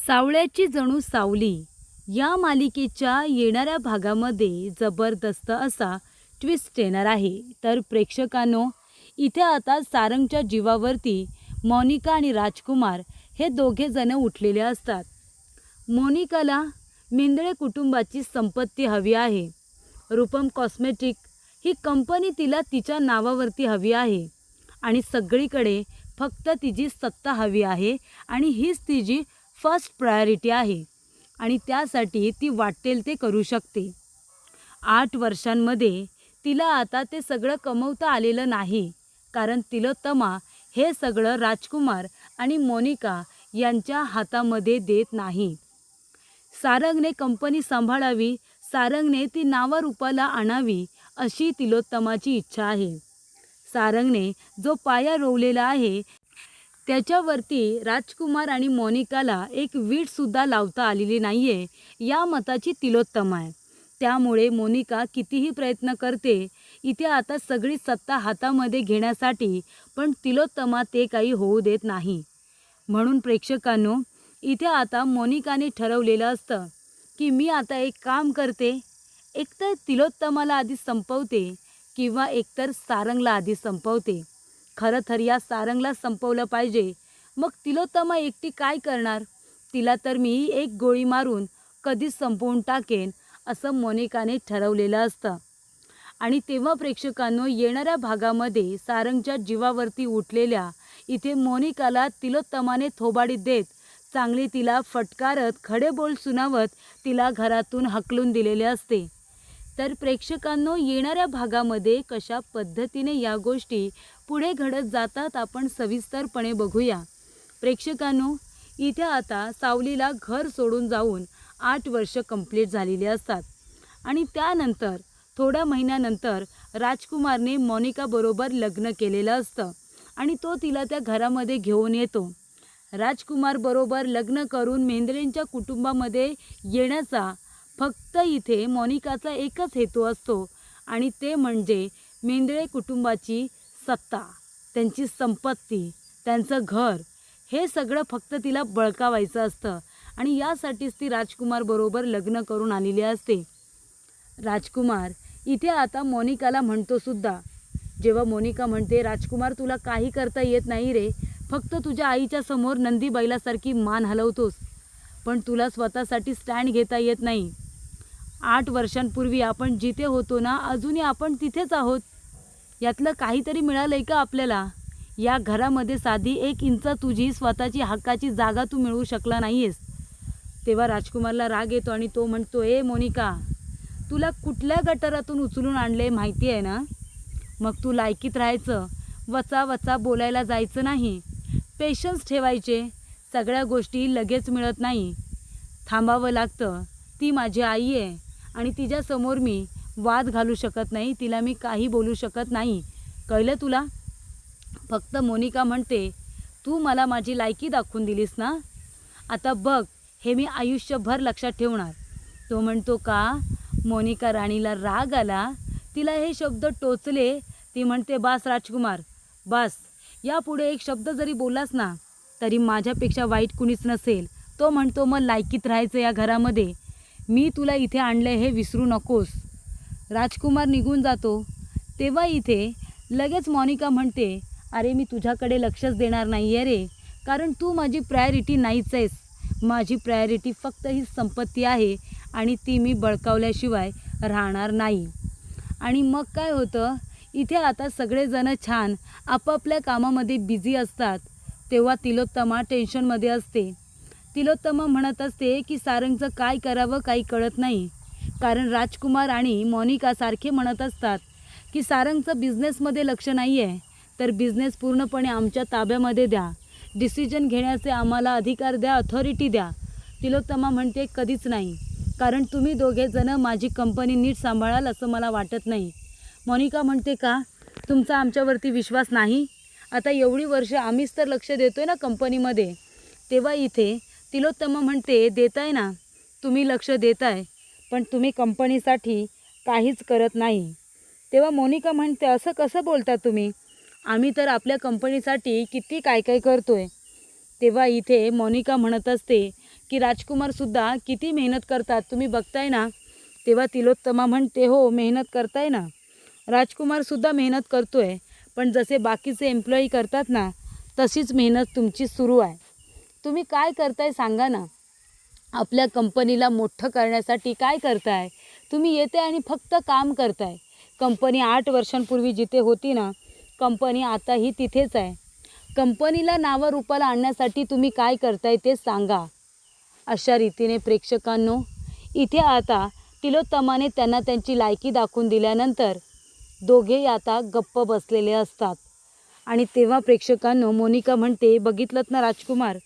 सावळ्याची जणू सावली या मालिकेच्या येणाऱ्या भागामध्ये जबरदस्त असा ट्विस्ट येणार आहे. तर प्रेक्षकांनो, इथे आता सारंगच्या जीवावरती मोनिका आणि राजकुमार हे दोघे जण उठलेले असतात. मोनिकाला मेंदळे कुटुंबाची संपत्ती हवी आहे. रूपम कॉस्मेटिक ही कंपनी तिला तिच्या नावावरती हवी आहे आणि सगळीकडे फक्त तिची सत्ता हवी आहे आणि हीच तिची फर्स्ट प्रायोरिटी आहे आणि त्यासाठी ती वाटेल ते करू शकते. 8 वर्षांमध्ये तिला आता ते सगळं कमवता आलेलं नाही, कारण तिलोत्तमा हे सगळं राजकुमार आणि मोनिका यांच्या हातामध्ये देत नाही. सारंगने कंपनी सांभाळावी, सारंगने ती नावारूपाला आणावी अशी तिलोत्तमाची इच्छा आहे. सारंगने जो पाया रोवलेला आहे त्याच्यावरती राजकुमार आणि मोनिकाला एक वीटसुद्धा लावता आलेली नाही आहे, या मताची तिलोत्तमा आहे. त्यामुळे मोनिका कितीही प्रयत्न करते इथे आता सगळी सत्ता हातामध्ये घेण्यासाठी, पण तिलोत्तमा ते काही होऊ देत नाही. म्हणून प्रेक्षकांनो, इथे आता मोनिकाने ठरवलेलं असतं की मी आता एक काम करते, एकतर तिलोत्तमाला आधी संपवते किंवा एकतर सारंगला आधी संपवते. खरं तर या सारंगला संपवलं पाहिजे. मग तिलोत्तमा एकटी काय करणार? तिला तर मी एक गोळी मारून कधीच संपवून टाकेन असं मोनिकाने ठरवलेलं असतं. आणि तेव्हा प्रेक्षकांनो, येणाऱ्या भागामध्ये सारंगच्या जीवावरती उठलेल्या इथे मोनिकाला तिलोत्तमाने थोबाडीत देत चांगली तिला फटकारत खडे बोल सुनावत तिला घरातून हकलून दिलेले असते. तर प्रेक्षकांनो, येणाऱ्या भागामध्ये कशा पद्धतीने या गोष्टी पुढे घडत जातात आपण सविस्तरपणे बघूया. प्रेक्षकांनो, इथे आता सावलीला घर सोडून जाऊन 8 वर्ष कंप्लीट झालेली असतात आणि त्यानंतर थोड्या महिन्यानंतर राजकुमारने मोनिकाबरोबर लग्न केलेलं असतं आणि तो तिला त्या घरामध्ये घेऊन येतो. राजकुमार बरोबर लग्न करून मेंदळेंच्या कुटुंबामध्ये येण्याचा फक्त इथे मोनिकाचा एकच हेतू असतो आणि ते म्हणजे मेंदळे कुटुंबाची सत्ता, त्यांची संपत्ती, त्यांचं घर, हे सगळं फक्त तिला बळकावायचं असतं आणि यासाठीच ती राजकुमार बरोबर लग्न करून आलेली असते. राजकुमार इथे आता मोनिकाला म्हणतो सुद्धा, जेव्हा मोनिका म्हणते राजकुमार तुला काही करता येत नाही रे, फक्त तुझ्या आईच्या समोर नंदी बैलासारखी मान हलवतोस, पण तुला स्वतःसाठी स्टँड घेता येत नाही. 8 वर्षांपूर्वी आपण जिथे होतो ना, अजूनही आपण तिथेच आहोत. यातलं काहीतरी मिळालंय का आपल्याला? या घरामध्ये साधी 1 इंच तुझी स्वतःची हक्काची जागा तू मिळवू शकला नाही आहेस. तेव्हा राजकुमारला राग येतो आणि तो म्हणतो, ए मोनिका, तुला कुठल्या गटारातून उचलून आणले माहिती आहे ना? मग तू लायकीत राहायचं, वचा वचा बोलायला जायचं नाही, पेशन्स ठेवायचे. सगळ्या गोष्टी लगेच मिळत नाही, थांबावं लागतं. ती माझी आई आहे आणि तिच्यासमोर मी वाद घालू शकत नाही, तिला मी काही बोलू शकत नाही, कळलं तुला? फक्त मोनिका म्हणते, तू मला माझी लायकी दाखवून दिलीस ना, आता बघ हे मी आयुष्यभर लक्षात ठेवणार. तो म्हणतो का? मोनिका राणीला राग आला, तिला हे शब्द टोचले. ती म्हणते, बास राजकुमार, बास, यापुढे एक शब्द जरी बोललास ना तरी माझ्यापेक्षा वाईट कुणीच नसेल. तो म्हणतो, मग लायकीत राहायचं या घरामध्ये, मी तुला इथे आणलं हे विसरू नकोस. राजकुमार निघून जातो. तेव्हा इथे लगेच मोनिका म्हणते, अरे मी तुझ्याकडे लक्षच देणार नाही आहे रे, कारण तू माझी प्रायोरिटी नाहीच आहेस. माझी प्रायोरिटी फक्त ही संपत्ती आहे आणि ती मी बळकावल्याशिवाय राहणार नाही. आणि मग काय होतं, इथे आता सगळेजण छान आपापल्या कामामध्ये बिझी असतात. तेव्हा तिलोत्तमा टेन्शनमध्ये असते. तिलोत्तमा म्हणत असते की सारंगचं काय करावं काही कळत नाही, कारण राजकुमार आणि मोनिका सारखे म्हणत असतात की सारंगचं बिझनेसमध्ये लक्ष नाही आहे, तर बिझनेस पूर्णपणे आमच्या ताब्यामध्ये द्या, डिसिजन घेण्याचे आम्हाला अधिकार द्या, अथॉरिटी द्या. तिलोत्तमा म्हणते, कधीच नाही, कारण तुम्ही दोघे जण माझी कंपनी नीट सांभाळाल असं मला वाटत नाही. मोनिका म्हणते, का तुमचा आमच्यावरती विश्वास नाही? आता एवढी वर्ष आम्हीच तर लक्ष देतोय ना कंपनीमध्ये. तेव्हा इथे तिलोत्तमा म्हणते, देताय ना, तुम्ही लक्ष देताय, पण तुम्ही कंपनीसाठी काहीच करत नाही. तेव्हा मोनिका म्हणते, असं कसं बोलता तुम्ही? आम्ही तर आपल्या कंपनीसाठी किती काय काय करतोय. तेव्हा इथे मोनिका म्हणत असते की राजकुमारसुद्धा किती मेहनत करतात तुम्ही बघताय ना. तेव्हा तिलोत्तमा म्हणते, हो मेहनत करताय ना, राजकुमारसुद्धा मेहनत करतो आहे, पण जसे बाकीचे एम्प्लॉई करतात ना तशीच मेहनत तुमची सुरू आहे. तुम्ही काय करताय सांगा ना. आपल्या कंपनीला मोठं करण्यासाठी काय करताय तुम्ही. येते आणि फक्त काम करताय. कंपनी 8 वर्षांपूर्वी जिथे होती ना, कंपनी आताही तिथेच आहे. कंपनीला नावारूपाला आणण्यासाठी तुम्ही काय करताय ते सांगा. अशा रीतीने प्रेक्षकांनो, इथे आता तिलोत्तमाने त्यांना त्यांची लायकी दाखवून दिल्यानंतर दोघेही आता गप्प बसलेले असतात. आणि तेव्हा प्रेक्षकांनो मोनिका म्हणते, बघितलंत ना राजकुमार,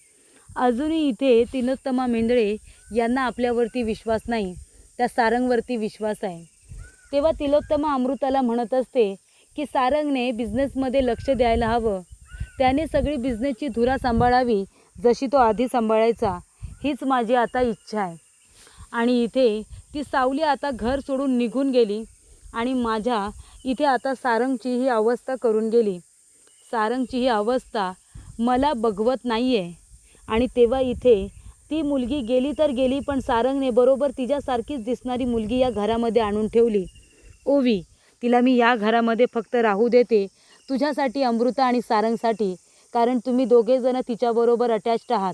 अजूनही इथे तिलोत्तमा मेंदळे यांना आपल्यावरती विश्वास नाही, त्या सारंगवरती विश्वास आहे. तेव्हा तिलोत्तमा अमृताला म्हणत असते की सारंगने बिझनेसमध्ये लक्ष द्यायला हवं, त्याने सगळी बिझनेसची धुरा सांभाळावी जशी तो आधी सांभाळायचा, हीच माझी आता इच्छा आहे. आणि इथे ती सावली आता घर सोडून निघून गेली आणि माझ्या इथे आता सारंगची ही अवस्था करून गेली. सारंगची ही अवस्था मला बघवत नाही आहे. आणि तेव्हा इथे ती मुलगी गेली तर गेली, पण सारंगने बरोबर तिच्यासारखीच दिसणारी मुलगी या घरामध्ये आणून ठेवली. ओवी, तिला मी या घरामध्ये फक्त राहू देते तुझ्यासाठी अमृता आणि सारंगसाठी, कारण तुम्ही दोघेजणं तिच्याबरोबर अटॅच्ड आहात.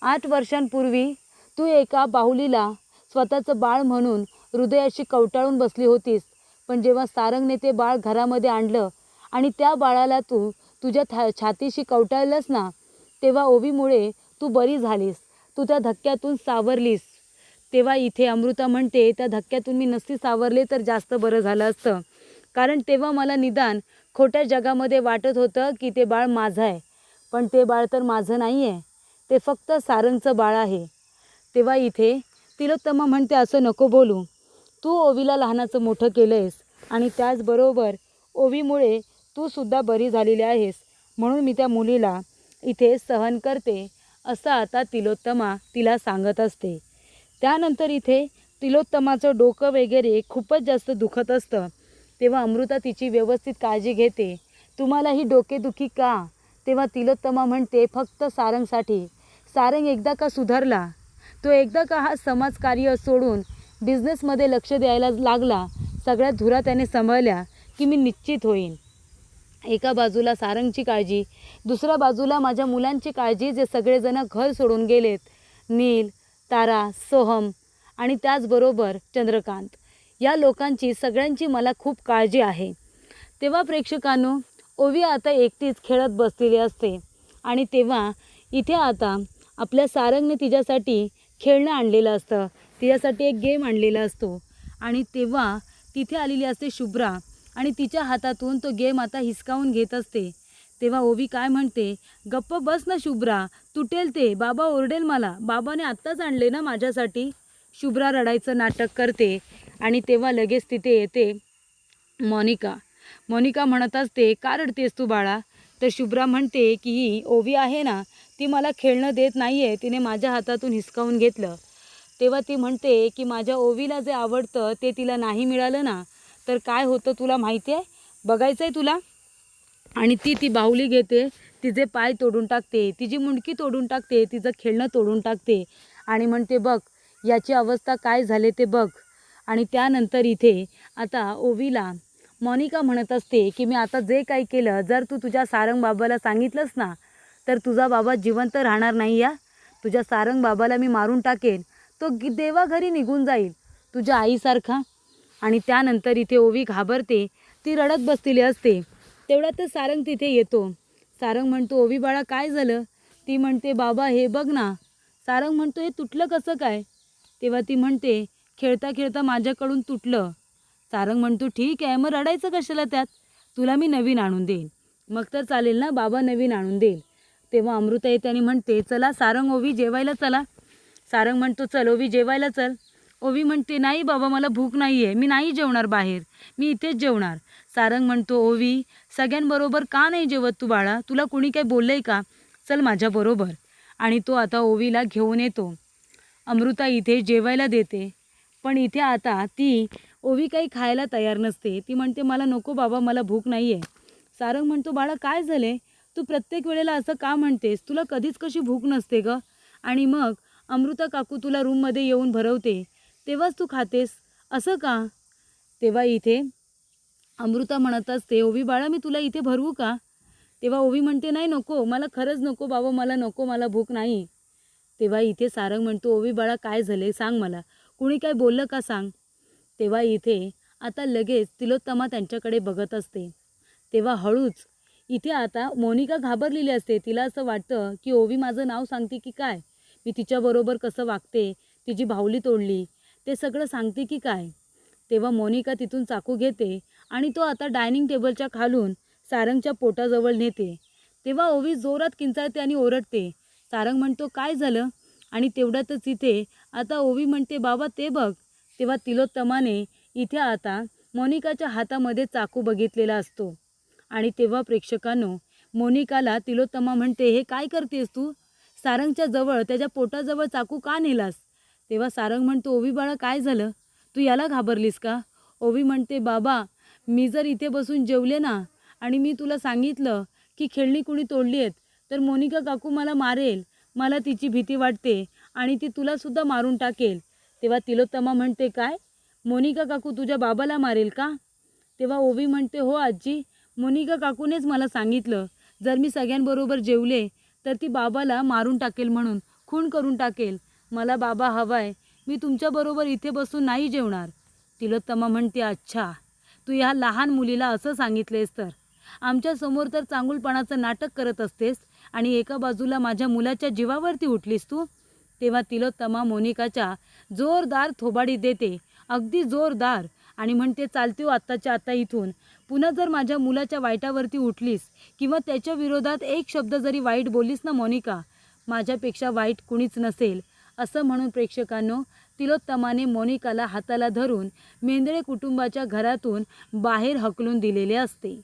8 वर्षांपूर्वी तू एका बाहुलीला स्वतःचं बाळ म्हणून हृदयाशी कवटाळून बसली होतीस, पण जेव्हा सारंगने ते बाळ घरामध्ये आणलं आणि त्या बाळाला तू तुझ्या छातीशी कवटाळलंस ना, तेव्हा ओवीमुळे तू बरी झालीस, तू त्या धक्क्यातून सावरलीस. तेव्हा इथे अमृता म्हणते, त्या धक्क्यातून मी नसती सावरले तर जास्त बरं झालं असतं, कारण तेव्हा मला निदान खोट्या जगामध्ये वाटत होतं की ते बाळ माझं आहे, पण ते बाळ तर माझं नाही आहे, ते फक्त सारंगचं बाळ आहे. तेव्हा इथे तिलोत्तमा म्हणते, असं नको बोलू, तू ओवीला लहानाचं मोठं केलं आहेस आणि त्याचबरोबर ओवीमुळे तू सुद्धा बरी झालेली आहेस, म्हणून मी त्या मुलीला इथे सहन करते, असं आता तिलोत्तमा तिला सांगत असते. त्यानंतर इथे तिलोत्तमाचं डोकं वगैरे खूपच जास्त दुखत असतं. तेव्हा अमृता तिची व्यवस्थित काळजी घेते. तुम्हाला ही डोकेदुखी का. तेव्हा तिलोत्तमा म्हणते, फक्त सारंगसाठी. सारंग एकदा का सुधारला, तो एकदा का हा समाजकार्य सोडून बिझनेसमध्ये लक्ष द्यायला लागला, सगळ्या धुरा त्याने सांभाळल्या, की मी निश्चित होईन. एका बाजूला सारंगची काळजी, दुसऱ्या बाजूला माझ्या मुलांची काळजी, जे सगळेजण घर सोडून गेलेत, नील, तारा, सोहम आणि त्याचबरोबर चंद्रकांत, या लोकांची सगळ्यांची मला खूप काळजी आहे. तेव्हा प्रेक्षकांनो, ओवी आता एकटीच खेळत बसलेली असते. आणि तेव्हा इथे आता आपल्या सारंगने तिच्यासाठी खेळणं आणलेलं असतं, तिच्यासाठी एक गेम आणलेला असतो. आणि तेव्हा तिथे आलेली असते शुभ्रा आणि तिच्या हातातून तो गेम आता हिसकावून घेत असते. तेव्हा ओवी काय म्हणते, गप्प बस ना शुभ्रा, तुटेल ते, बाबा ओरडेल मला, बाबाने आत्ताच आणले ना माझ्यासाठी. शुभ्रा रडायचं नाटक करते आणि तेव्हा लगेच तिथे येते मोनिका. मोनिका म्हणत असते, का रडतेस तू बाळा. तर शुभ्रा म्हणते की ही ओवी आहे ना, ती मला खेळणं देत नाही आहे, तिने माझ्या हातातून हिसकावून घेतलं. तेव्हा ती म्हणते की माझ्या ओवीला जे आवडतं ते तिला नाही मिळालं ना, तर काय होतं तुला माहिती आहे, बघायचं आहे तुला. आणि ती बाहुली घेते, तिचे पाय तोडून टाकते, तिची मुंडकी तोडून टाकते, तिचं खेळणं तोडून टाकते आणि म्हणते, बघ याची अवस्था काय झाले ते बघ. आणि त्यानंतर इथे आता ओवीला मोनिका म्हणत असते की मी आता जे काही केलं, जर तू तुझ्या सारंग बाबाला सांगितलंस ना, तर तुझा बाबा जिवंत राहणार नाही. या तुझ्या सारंग बाबाला मी मारून टाकेन, तो देवाघरी निघून जाईल तुझ्या आईसारखा. आणि त्यानंतर इथे ओवी घाबरते, ती रडत बसलेली असते. तेवढ्यातच सारंग तिथे येतो. सारंग म्हणतो, ओवी बाळा काय झालं. ती म्हणते, बाबा हे बघ ना. सारंग म्हणतो, हे तुटलं कसं काय. तेव्हा ती म्हणते, खेळता खेळता माझ्याकडून तुटलं. सारंग म्हणतो, ठीक आहे, मग रडायचं कशाला त्यात, तुला मी नवीन आणून देईन. मग तर चालेल ना, बाबा नवीन आणून देईल. तेव्हा अमृता येते आणि म्हणते, चला सारंग ओवी जेवायला चला. सारंग म्हणतो, चल ओवी जेवायला चल. ओवी म्हणते, नाही बाबा मला भूक नाही आहे, मी नाही जेवणार बाहेर, मी इथेच जेवणार. सारंग म्हणतो, ओवी सगळ्यांबरोबर का नाही जेवत तू बाळा, तुला कोणी काय बोललं आहे का, चल माझ्याबरोबर. आणि तो आता ओवीला घेऊन येतो. अमृता इथे जेवायला देते, पण इथे आता ती ओवी काही खायला तयार नसते. ती म्हणते, मला नको बाबा, मला भूक नाही आहे. सारंग म्हणतो, बाळा काय झाले, तू प्रत्येक वेळेला असं का म्हणतेस, तुला कधीच कशी भूक नसते ग. आणि मग अमृता काकू तुला रूममध्ये येऊन भरवते तेव्हाच तू खातेस, असं का? तेव्हा इथे अमृता म्हणत असते, ओवी बाळा मी तुला इथे भरवू का? तेव्हा ओवी म्हणते, नाही नको, मला खरंच नको बाबा, मला नको, मला भूक नाही. तेव्हा इथे सारंग म्हणतो, ओवी बाळा काय झाले सांग मला, कुणी काय बोललं का सांग. तेव्हा इथे आता लगेच तिलोत्तमा त्यांच्याकडे बघत असते. तेव्हा हळूच इथे आता मोनिका घाबरलेली असते. तिला असं वाटतं की ओवी माझं नाव सांगते की काय, मी तिच्याबरोबर कसं वागते, तिची बाहुली तोडली, ते सगळं सांगते की काय. तेव्हा मोनिका तिथून चाकू घेते आणि तो आता डायनिंग टेबलच्या खालून सारंगच्या पोटाजवळ नेते. तेव्हा ओवी जोरात किंचाळते आणि ओरडते. सारंग म्हणतो काय झालं, आणि तेवढ्यातच इथे आता ओवी म्हणते बाबा ते बघ. तेव्हा तिलोत्तमाने इथे आता मोनिकाच्या हातामध्ये चाकू बघितलेला असतो आणि तेव्हा प्रेक्षकांनो मोनिकाला तिलोत्तमा म्हणते, हे काय करतेस तू, सारंगच्या जवळ त्याच्या पोटाजवळ चाकू का नेलास? तेव्हा सारंग म्हणतो, ओवी बाळा काय झालं, तू याला घाबरलीस का? ओवी म्हणते, बाबा मी जर इथे बसून जेवले ना आणि मी तुला सांगितलं की खेळणी कुणी तोडली आहेत तर मोनिका काकू मला मारेल, मला तिची भीती वाटते आणि ती तुलासुद्धा मारून टाकेल. तेव्हा तिलोत्तमा म्हणते, काय, मोनिका काकू तुझ्या बाबाला मारेल का? तेव्हा ओवी म्हणते, हो आजी, मोनिका काकूनेच मला सांगितलं जर मी सगळ्यांबरोबर जेवले तर ती बाबाला मारून टाकेल, म्हणून खून करून टाकेल. मला बाबा हवाय, मी तुमच्याबरोबर इथे बसून नाही जेवणार. तिलोत्तमा म्हणते, अच्छा तू ह्या लहान मुलीला असं सांगितलेस तर आमच्यासमोर तर चांगुलपणाचं नाटक करत असतेस आणि एका बाजूला माझ्या मुलाच्या जीवावरती उठलीस तू. तेव्हा तिलोत्तमा मोनिकाच्या जोरदार थोबाडी देते, अगदी जोरदार, आणि म्हणते, चालते हो आत्ताच्या आत्ता इथून. पुन्हा जर माझ्या मुलाच्या वाईटावरती उठलीस किंवा त्याच्या विरोधात एक शब्द जरी वाईट बोललीस ना मोनिका, माझ्यापेक्षा वाईट कुणीच नसेल. असं म्हणून प्रेक्षकांनो तिलोत्तमाने मोनिकाला हाताला धरून मेंदळे कुटुंबाच्या घरातून बाहेर हकलून दिलेले असते.